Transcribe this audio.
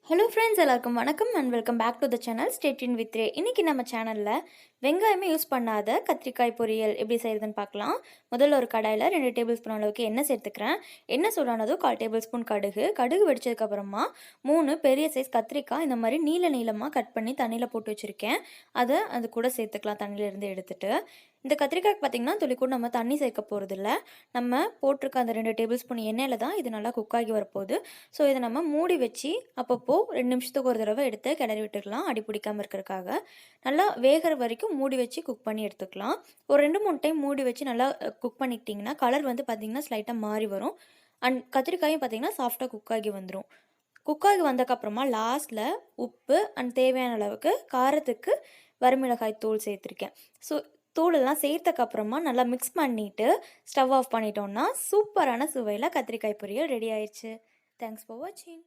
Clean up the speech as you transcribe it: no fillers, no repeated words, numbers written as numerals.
Hello friends, எல்லாருக்கும் வணக்கம் and welcome back to the channel. Stay tuned with Ray. இன்றைக்கி நம்ம சேனலில் வெங்காயமே யூஸ் பண்ணாத கத்திரிக்காய் பொரியல் எப்படி செய்கிறதுன்னு பார்க்கலாம். முதல்ல ஒரு கடாயில் 2 டேபிள் ஸ்பூன் அளவுக்கு எண்ணெய் சேர்த்துக்கிறேன். எண்ணெய் சூடானதும் 1/4 டேபிள் ஸ்பூன் கடுகு வெடிச்சதுக்கப்புறமா 3 பெரிய சைஸ் கத்திரிக்காய் இந்த மாதிரி நீளமாக கட் பண்ணி தண்ணியில் போட்டு வச்சுருக்கேன். அது கூட சேர்த்துக்கலாம் தண்ணியிலேருந்து எடுத்துகிட்டு. இந்த கத்திரிக்காய்க்கு பார்த்திங்கன்னா துளி கூட நம்ம தண்ணி சேர்க்க போகிறதில்ல. நம்ம போட்டிருக்க அந்த 2 டேபிள் ஸ்பூன் எண்ணெயில் தான் இது நல்லா குக் ஆகி வரப்போகுது. ஸோ இதை நம்ம மூடி வச்சு அப்பப்போ 2 நிமிஷத்துக்கு ஒரு தடவை எடுத்து கிளறி விட்டுக்கலாம், அடி பிடிக்காமல் இருக்கிறதுக்காக. நல்லா வேகிற வரைக்கும் மூடி வச்சு குக் பண்ணி எடுத்துக்கலாம். ஒரு 2-3 டைம் மூடி வச்சு நல்லா குக் பண்ணிக்கிட்டிங்கன்னா கலர் வந்து பார்த்திங்கன்னா ஸ்லைட்டாக மாறி வரும். அண்ட் கத்திரிக்காயும் பார்த்திங்கன்னா சாஃப்டாக குக் ஆகி வந்துடும். குக் ஆகி வந்ததுக்கப்புறமா லாஸ்ட்டில் உப்பு அண்ட் தேவையான அளவுக்கு காரத்துக்கு வரமிளகாய் தூள் சேர்த்துருக்கேன். ஸோ தூளெல்லாம் சேர்த்தக்கப்புறமா நல்லா மிக்ஸ் பண்ணிவிட்டு ஸ்டவ் ஆஃப் பண்ணிட்டோம்னா சூப்பரான சுவையில் கத்திரிக்காய் பொரியல் ரெடி ஆயிடுச்சு. தேங்க்ஸ் ஃபார் வாட்சிங்.